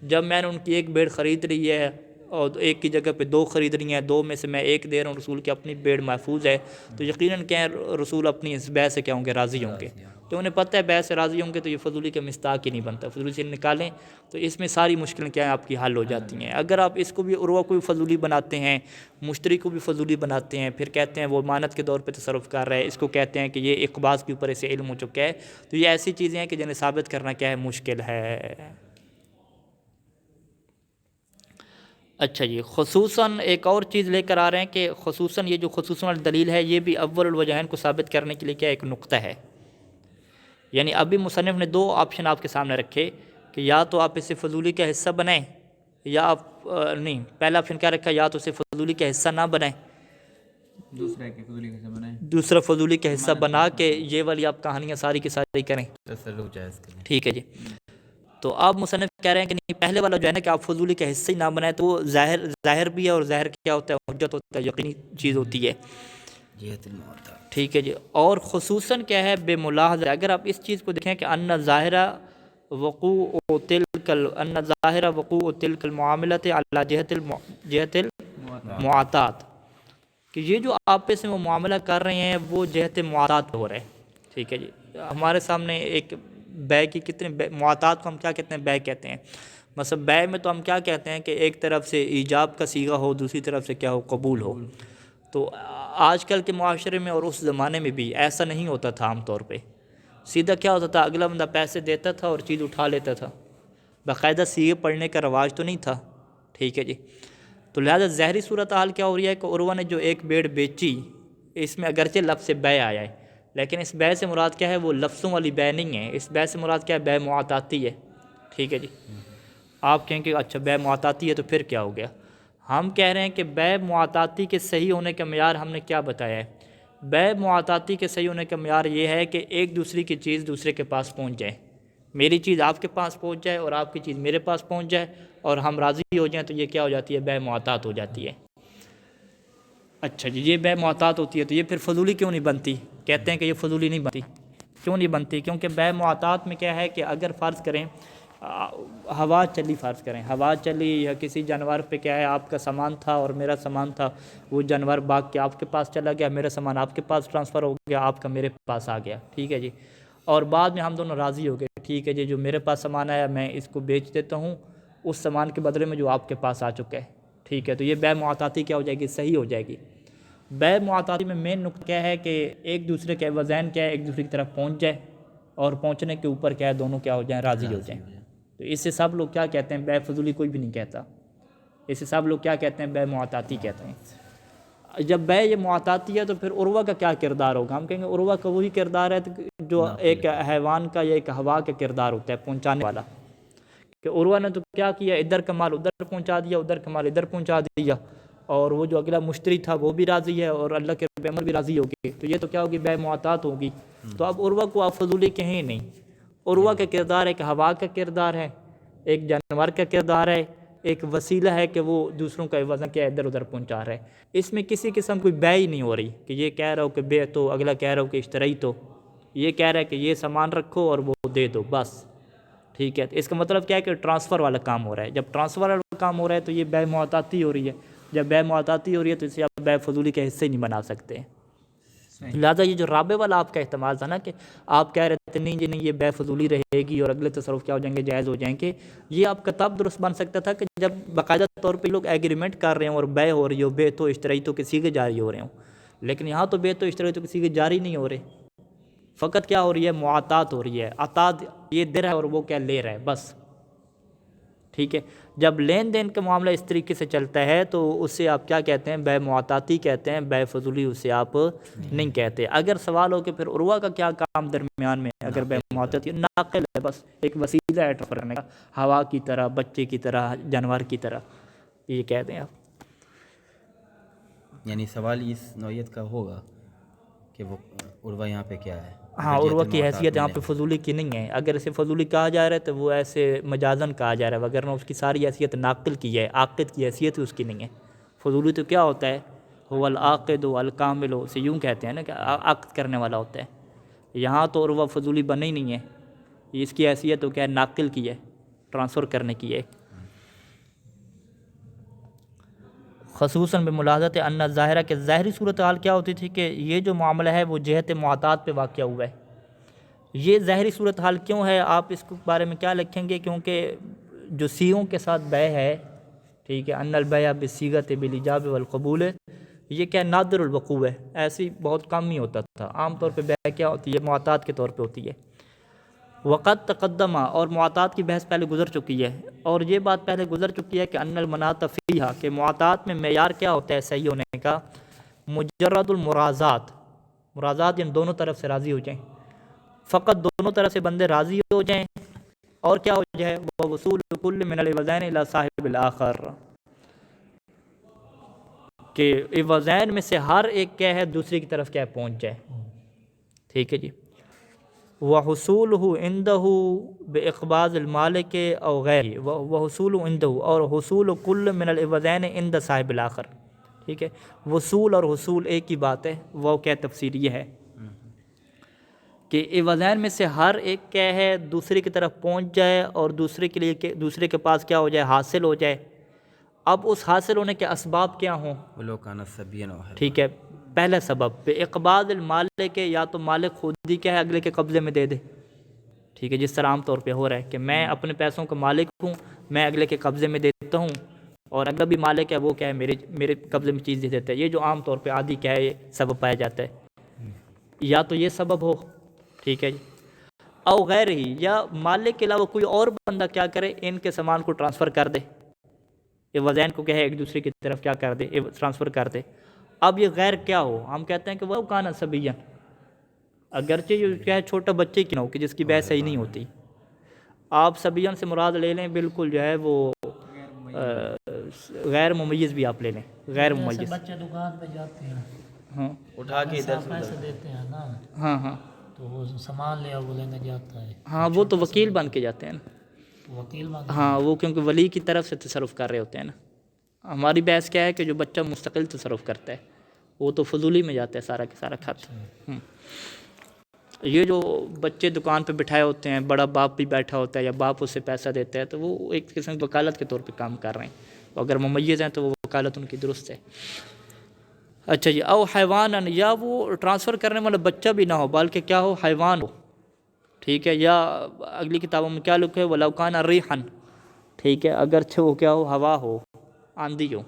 جب میں نے ان کی 1 بیڑ خرید لی ہے اور 1 کی جگہ پہ 2 خرید رہی ہیں، 2 میں سے میں 1 دے رہا ہوں، رسول کی اپنی بیڑ محفوظ ہے، تو یقیناً کہ رسول اپنی اس بیع سے کیا ہوں گے، راضی ہوں گے، تو انہیں پتہ ہے بیع سے راضی ہوں گے تو یہ فضولی کا مصداق ہی نہیں بنتا، فضولی سے نکالیں تو اس میں ساری مشکلیں کیا ہیں، آپ کی حل ہو جاتی ہیں۔ اگر آپ اس کو بھی عروہ کو بھی فضولی بناتے ہیں، مشتری کو بھی فضولی بناتے ہیں، پھر کہتے ہیں وہ امانت کے طور پہ تصرف کر رہا ہے، اس کو کہتے ہیں کہ یہ اقباس کے اوپر اسے علم ہو چکا ہے، تو یہ ایسی چیزیں ہیں کہ جنہیں ثابت کرنا کیا ہے، مشکل ہے۔ اچھا جی، خصوصاً ایک اور چیز لے کر آ رہے ہیں کہ خصوصاً یہ جو خصوصاً والی دلیل ہے یہ بھی اول الوجہین کو ثابت کرنے کے لیے کیا ایک نقطہ ہے، یعنی ابھی مصنف نے 2 آپشن آپ کے سامنے رکھے کہ یا تو آپ اسے فضولی کا حصہ بنائیں، یا آپ نہیں، پہلا آپشن کیا رکھا، یا تو اسے فضولی کا حصہ نہ بنائیں، دوسرا کہ فضولی کا حصہ بنائیں، دوسرا فضولی کا حصہ بنا کے یہ والی آپ کہانیاں ساری کی ساری کریں، تصرف جائز کریں۔ ٹھیک ہے جی، تو اب مصنف کہہ رہے ہیں کہ نہیں، پہلے والا جو ہے نا کہ آپ فضولی کا حصہ ہی نہ بنائیں، تو وہ ظاہر بھی ہے، اور ظاہر کیا ہوتا ہے، حجت ہوتا ہے، یقینی چیز ہوتی ہے. جہت المعتاد. ٹھیک ہے جی. اور خصوصاً کیا ہے بے ملاحظہ، اگر آپ اس چیز کو دیکھیں کہ ان ظاہرہ وقوع تلک المعاملت علی جہت المعاتات، کہ یہ جو آپس میں وہ معاملہ کر رہے ہیں وہ جہت معاتات پہ ہو رہے ہیں. ٹھیک ہے جی. ہمارے سامنے ایک بے کی کتنے معاتات کو ہم کیا کہتے ہیں؟ بے کہتے ہیں. مثلا بے میں تو ہم کیا کہتے ہیں کہ ایک طرف سے ایجاب کا صیغہ ہو، دوسری طرف سے کیا ہو؟ قبول ہو. تو آج کل کے معاشرے میں اور اس زمانے میں بھی ایسا نہیں ہوتا تھا. عام طور پہ سیدھا کیا ہوتا تھا، اگلا بندہ پیسے دیتا تھا اور چیز اٹھا لیتا تھا. باقاعدہ صیغے پڑھنے کا رواج تو نہیں تھا. ٹھیک ہے جی. تو لہٰذا ظاہری صورتحال کیا ہو رہی ہے کہ عروہ نے جو ایک بھیڑ بیچی، اس میں اگرچہ لفظ بے آیا ہے، لیکن اس بے سے مراد کیا ہے؟ وہ لفظوں والی بے نہیں ہے. اس بے سے مراد کیا ہے؟ بے معاتاتی ہے. ٹھیک ہے جی. آپ کہیں کہ اچھا بے معاتاتی ہے تو پھر کیا ہو گیا؟ ہم کہہ رہے ہیں کہ بے معاتاتی کے صحیح ہونے کا معیار ہم نے کیا بتایا ہے؟ بے معاتاتی کے صحیح ہونے کا معیار یہ ہے کہ ایک دوسرے کی چیز دوسرے کے پاس پہنچ جائے. میری چیز آپ کے پاس پہنچ جائے اور آپ کی چیز میرے پاس پہنچ جائے اور ہم راضی ہو جائیں، تو یہ کیا ہو جاتی ہے؟ بے معاتات ہو جاتی ہے. اچھا جی. یہ بے معاتات ہوتی ہے تو یہ پھر فضولی کیوں نہیں بنتی؟ کہتے ہیں کہ یہ فضولی نہیں بنتی. کیوں نہیں بنتی؟ کیونکہ بے معاتات میں کیا ہے کہ اگر فرض کریں ہوا چلی، فرض کریں ہوا چلی یا کسی جانور پہ کیا ہے، آپ کا سامان تھا اور میرا سامان تھا، وہ جانور بھاگ کے آپ کے پاس چلا گیا، میرا سامان آپ کے پاس ٹرانسفر ہو گیا، آپ کا میرے پاس آ گیا. ٹھیک ہے جی. اور بعد میں ہم دونوں راضی ہو گئے، ٹھیک ہے جی، جو میرے پاس سامان آیا میں اس کو بیچ دیتا ہوں اس سامان کے بدلے میں جو آپ کے پاس آ چکا ہے. ٹھیک ہے. تو یہ بے معاتاتی کیا ہو جائے گی؟ صحیح ہو جائے گی. بے معاتاتی میں مین نقطہ کیا ہے کہ ایک دوسرے کے وزین کیا ہے، ایک دوسرے کی طرف پہنچ جائے، اور پہنچنے کے اوپر کیا ہے، دونوں کیا ہو جائیں؟ راضی ہو جائیں. تو اس سے سب لوگ کیا کہتے ہیں؟ بے فضولی کوئی بھی نہیں کہتا. اس سے سب لوگ کیا کہتے ہیں؟ بے معاتاتی کہتے ہیں. جب بے یہ معاتاتی ہے تو پھر عروہ کا کیا کردار ہوگا؟ ہم کہیں گے عروہ کا وہی کردار ہے جو ایک حیوان کا یا ایک ہوا کا کردار ہوتا ہے، پہنچانے والا. کہ عروہ نے تو کیا کیا؟ ادھر کا مال ادھر پہنچا دیا، ادھر کا مال ادھر پہنچا دیا، اور وہ جو اگلا مشتری تھا وہ بھی راضی ہے اور اللہ کے پیغمبر بھی راضی ہوگی. تو یہ تو کیا ہوگی؟ بے معاتات ہوگی. تو اب عروہ کو آپ فضولی کہیں نہیں. عروہ کا کردار ایک ہوا کا کردار ہے، ایک جانور کا کردار ہے، ایک وسیلہ ہے کہ وہ دوسروں کا وزن کیا ادھر ادھر پہنچا رہا ہے. اس میں کسی قسم کوئی بے ہی نہیں ہو رہی کہ یہ کہہ رہا ہو کہ بے تو، اگلا کہہ رہا ہو کہ اشترائی تو، یہ کہہ رہا ہے کہ یہ سامان رکھو اور وہ دے دو بس. ٹھیک ہے. تو اس کا مطلب کیا ہے کہ ٹرانسفر والا کام ہو رہا ہے. جب ٹرانسفر والا کام ہو رہا ہے تو یہ بے معاتاتی ہو رہی ہے. جب بے معاتاتی ہو رہی ہے تو اسے آپ بے فضولی کا حصہ ہی نہیں بنا سکتے. لہٰذا یہ جو رابع والا آپ کا احتمال تھا نا کہ آپ کہہ رہے تھے نہیں جی نہیں یہ بے فضولی رہے گی اور اگلے تصرف کیا ہو جائیں گے؟ جائز ہو جائیں گے. یہ آپ کا تب درست بن سکتا تھا کہ جب باقاعدہ طور پہ لوگ ایگریمنٹ کر رہے ہوں اور بے ہو رہی ہو، بے تو اشترائی تو کسی کے جاری ہو رہے ہوں. لیکن یہاں تو بے تو اشترائی تو کسی کے جاری نہیں ہو رہے، فقط کیا ہو رہی ہے؟ معاتات ہو رہی ہے. عطاد یہ دے رہا ہے اور وہ کیا لے رہا ہے بس. ٹھیک ہے. جب لین دین کا معاملہ اس طریقے سے چلتا ہے تو اسے آپ کیا کہتے ہیں؟ بے معاتاتی کہتے ہیں. بے فضولی اسے آپ نہیں کہتے. اگر سوال ہو کہ پھر عروہ کا کیا کام درمیان میں؟ اگر بے معاتاتی ناقل ہے، بس ایک وسیلہ ہے ٹرانسفر کرنے کا، ہوا کی طرح، بچے کی طرح، جانور کی طرح، یہ کہتے ہیں آپ. یعنی سوال اس نوعیت کا ہوگا کہ وہ عروہ یہاں پہ کیا ہے؟ ہاں عروہ کی حیثیت یہاں پہ فضولی کی نہیں ہے. اگر اسے فضولی کہا جا رہا ہے تو وہ ایسے مجازن کہا جا رہا ہے، وگرنہ اس کی ساری حیثیت ناقل کی ہے، عاقد کی حیثیت اس کی نہیں ہے. فضولی تو کیا ہوتا ہے؟ هو العاقد الکامل، اسے یوں کہتے ہیں نا کہ عقد کرنے والا ہوتا ہے. یہاں تو عروہ فضولی بنے ہی نہیں ہے. اس کی حیثیت تو کیا ہے؟ ناقل کی ہے، ٹرانسفر کرنے کی ہے. خصوصاً بملاحظت ان ظاہرہ کے ظاہری صورتحال کیا ہوتی تھی کہ یہ جو معاملہ ہے وہ جہت معاتات پہ واقع ہوا ہے. یہ ظاہری صورتحال کیوں ہے؟ آپ اس کے بارے میں کیا لکھیں گے؟ کیونکہ جو سیغوں کے ساتھ بے ہے، ٹھیک ہے، ان البیع بالصیغۃ بالایجاب والقبول، یہ کیا نادر الوقوع ہے، ایسی بہت کم ہی ہوتا تھا. عام طور پہ بے کیا ہوتی ہے؟ معاتات کے طور پہ ہوتی ہے. وقت تقدمہ، اور معاتات کی بحث پہلے گزر چکی ہے، اور یہ بات پہلے گزر چکی ہے کہ ان المناط فیہا، کہ معاتات میں معیار کیا ہوتا ہے صحیح ہونے کا؟ مجرد المرازات، مرازات یعنی دونوں طرف سے راضی ہو جائیں، فقط دونوں طرف سے بندے راضی ہو جائیں، اور کیا ہو جائے؟ وصول کل من الوزین الی صاحب الاخر، کہ وزین میں سے ہر ایک کیا ہے؟ دوسری کی طرف کیا ہے؟ پہنچ جائے. ٹھیک ہے جی. وحصولہ عندہ باقباض المالک او غیر وحصول عندہ اور حصول کل من العوضین عند صاحب الآخر. ٹھیک ہے، وصول اور حصول ایک ہی بات ہے. وہ کیا تفسیر یہ ہے کہ عوضین میں سے ہر ایک کیا ہے دوسرے کی طرف پہنچ جائے اور دوسرے کے لیے دوسرے کے پاس کیا ہو جائے، حاصل ہو جائے. اب اس حاصل ہونے کے اسباب کیا ہوں؟ ولو کان صبیا او حیوان. ٹھیک ہے، پہلا سبب باقباض المالک، یا تو مالک خود ہی کیا ہے اگلے کے قبضے میں دے دے. ٹھیک ہے، جس طرح عام طور پہ ہو رہا ہے کہ میں اپنے پیسوں کا مالک ہوں، میں اگلے کے قبضے میں دیتا ہوں، اور اگلا بھی مالک ہے وہ کیا ہے میرے قبضے میں چیز دے دیتا ہے. یہ جو عام طور پہ عادی کیا ہے یہ سبب پایا جاتا ہے. یا تو یہ سبب ہو، ٹھیک ہے جی، او غیر ہی، یا مالک کے علاوہ کوئی اور بندہ کیا کرے ان کے سامان کو ٹرانسفر کر دے، یہ وزین کو کیا ہے ایک دوسرے کی طرف کیا کر دے، ٹرانسفر کر دے. اب یہ غیر کیا ہو؟ ہم کہتے ہیں کہ وہ کانا صبیہ، اگرچہ یہ کیا ہے چھوٹا بچے کی نہ ہو کہ جس کی بحث صحیح نہیں ہوتی. آپ صبیان سے مراد لے لیں بالکل جو ہے وہ غیر ممیز بھی آپ لے لیں، غیر جیسے ممیز. بچے دکان پہ جاتے ہیں، ہاں اٹھا کے ادھر سے پیسے ادھر. دیتے ہیں نا، ہاں ہاں تو وہ سامان لے وہ لینے جاتا ہے. ہاں، وہ تو وکیل بن کے جاتے ہیں نا. وکیل مانگے. ہاں، وہ کیونکہ ولی کی طرف سے تصرف کر رہے ہوتے ہیں نا. ہماری بحث کیا ہے کہ جو بچہ مستقل تصرف کرتا ہے وہ تو فضولی میں جاتا ہے سارا کا سارا خط. یہ جو بچے دکان پہ بٹھائے ہوتے ہیں، بڑا باپ بھی بیٹھا ہوتا ہے یا باپ اسے پیسہ دیتا ہے، تو وہ ایک قسم کی وکالت کے طور پہ کام کر رہے ہیں. اگر ممیز ہیں تو وہ وکالت ان کی درست ہے. اچھا جی، او حیوانن، یا وہ ٹرانسفر کرنے والا بچہ بھی نہ ہو بلکہ کیا ہو، حیوان ہو. ٹھیک ہے، یا اگلی کتابوں میں کیا لکھے، ولو کان ریحن. ٹھیک ہے، اگرچہ وہ کیا ہو، ہوا ہو، آندھی ہو.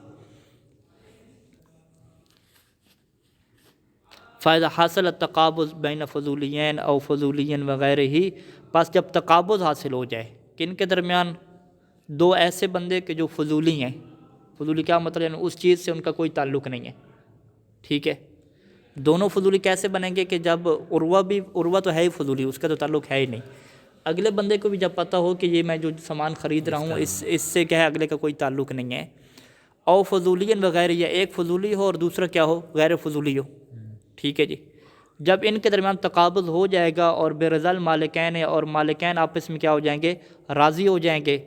فائدہ حاصل تقابض بین فضولین او فضولین وغیرہ ہی، پس جب تقابض حاصل ہو جائے کن کے درمیان، دو ایسے بندے کہ جو فضولی ہیں. فضولی کیا مطلب، یعنی اس چیز سے ان کا کوئی تعلق نہیں ہے. ٹھیک ہے، دونوں فضولی کیسے بنیں گے کہ جب عروہ تو ہے ہی فضولی، اس کا تو تعلق ہے ہی نہیں. اگلے بندے کو بھی جب پتہ ہو کہ یہ میں جو سامان خرید رہا ہوں اس سے کیا ہے اگلے کا کوئی تعلق نہیں ہے. او فضولین وغیرہ، یا ایک فضولی ہو اور دوسرا کیا ہو، غیر فضولی ہو. ٹھیک ہے جی، جب ان کے درمیان تقابض ہو جائے گا اور بے رضا المالکین، اور مالکین آپس میں کیا ہو جائیں گے، راضی ہو جائیں گے.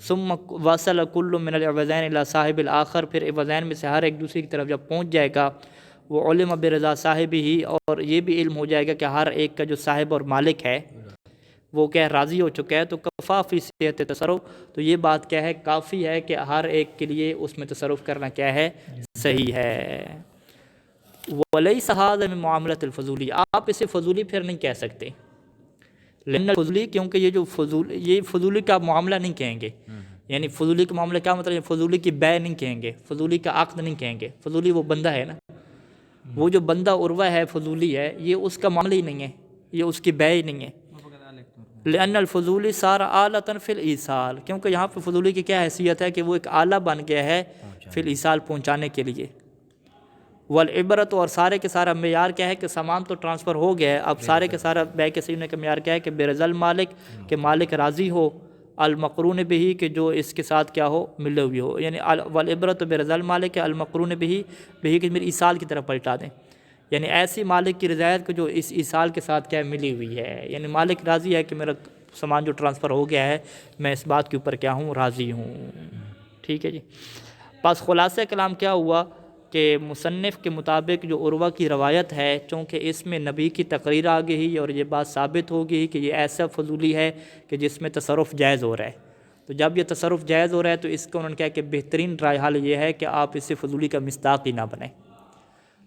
ثم وصل کل من العوضین الی صاحب الآخر، پھر عوضین میں سے ہر ایک دوسرے کی طرف جب پہنچ جائے گا، وہ علم برضا صاحب ہی، اور یہ بھی علم ہو جائے گا کہ ہر ایک کا جو صاحب اور مالک ہے وہ کیا راضی ہو چکا ہے، تو کفا فی صحت تصرف، تو یہ بات کیا ہے، کافی ہے کہ ہر ایک کے لیے اس میں تصرف کرنا کیا ہے، صحیح ہے. وَلَيْسَ هَذَا مِن معاملۃ الفضولی، آپ اسے فضولی پھر نہیں کہہ سکتے. لأن فضولی، کیونکہ یہ فضولی کا معاملہ نہیں کہیں گے. یعنی فضولی کا معاملہ کیا مطلب، فضولی کی بے نہیں کہیں گے، فضولی کا عقد نہیں کہیں گے. فضولی وہ بندہ ہے نا، وہ جو بندہ عروہ ہے فضولی ہے، یہ اس کا معاملہ ہی نہیں ہے، یہ اس کی بے ہی نہیں ہے. لأن الفضولی صار آلۃ فی الایصال، کیونکہ یہاں پہ فضولی کی کیا حیثیت ہے کہ وہ ایک آلہ بن گیا ہے فی الایصال، پہنچانے کے لیے. والعبرت، اور سارے کے سارا معیار کیا ہے کہ سامان تو ٹرانسفر ہو گیا ہے، اب سارے کے سارا بے کے صحیح ہونے کا معیار کیا ہے کہ بے رضا المالک، کہ مالک راضی ہو، المقرون بہی، کہ جو اس کے ساتھ کیا ہو، ملے ہوئی ہو. یعنی والعبرت بے رضا المالک المقرون بہی کہ میری ایصال کی طرف پلٹا دیں، یعنی ایسی مالک کی رضایت کو جو اس ایصال کے ساتھ کیا ملی ہوئی ہے. یعنی مالک راضی ہے کہ میرا سامان جو ٹرانسفر ہو گیا ہے، میں اس بات کے اوپر کیا ہوں، راضی ہوں. ٹھیک ہے جی، بس خلاصہ کلام کیا ہوا کہ مصنف کے مطابق جو عروہ کی روایت ہے، چونکہ اس میں نبی کی تقریر آ گئی اور یہ بات ثابت ہو گئی کہ یہ ایسا فضولی ہے کہ جس میں تصرف جائز ہو رہا ہے. تو جب یہ تصرف جائز ہو رہا ہے تو اس کو انہوں نے کہا کہ بہترین رائے حل یہ ہے کہ آپ اسے فضولی کا مصداق ہی نہ بنائیں.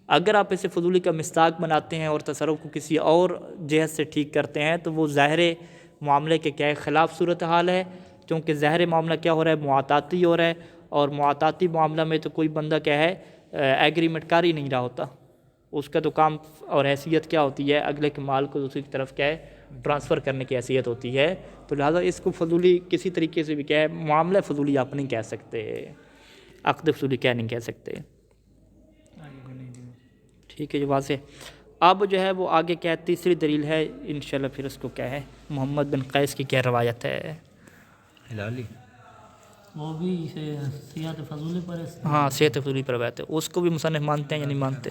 اگر آپ اسے فضولی کا مصداق بناتے ہیں اور تصرف کو کسی اور جہت سے ٹھیک کرتے ہیں تو وہ ظاہر معاملے کے کیا خلاف صورتحال ہے، کیونکہ ظاہر معاملہ کیا ہو رہا ہے، معاطاتی ہو رہا ہے، اور معاطاتی معاملہ میں تو کوئی بندہ کیا ہے ایگریمنٹ کر ہی نہیں رہا ہوتا. اس کا تو کام اور حیثیت کیا ہوتی ہے، اگلے کے مال کو دوسری کی طرف کیا ہے ٹرانسفر کرنے کی حیثیت ہوتی ہے. تو لہٰذا اس کو فضولی کسی طریقے سے بھی کیا ہے، معاملہ فضولی آپ نہیں کہہ سکتے، عقد فضولی کیا نہیں کہہ سکتے. ٹھیک ہے جو واضح. اب جو ہے وہ آگے کیا ہے، تیسری دلیل ہے انشاءاللہ، پھر اس کو کیا ہے، محمد بن قیس کی کیا روایت ہے. ہلالی وہ بھی صحت فضولی پر ہے. ہاں، صحت فضولی پر روایت ہے، اس کو بھی مصنف مانتے ہیں یا نہیں مانتے.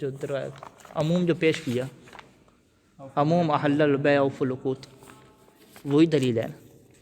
جو عموم جو پیش کیا عموم احلل بیع و فلقوت وہی دلیل ہے نا.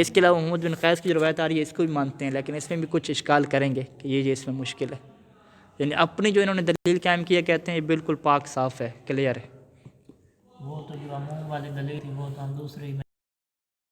اس کے علاوہ محمد بن قیس کی جو روایت آ رہی ہے اس کو بھی مانتے ہیں لیکن اس میں بھی کچھ اشکال کریں گے کہ یہ اس میں مشکل ہے. یعنی اپنی جو انہوں نے دلیل قائم کی ہے کہتے ہیں یہ بالکل پاک صاف ہے کلیئر ہے. وہ تو جو عموم والی دلیل تھی وہ تو ہم دوسری میں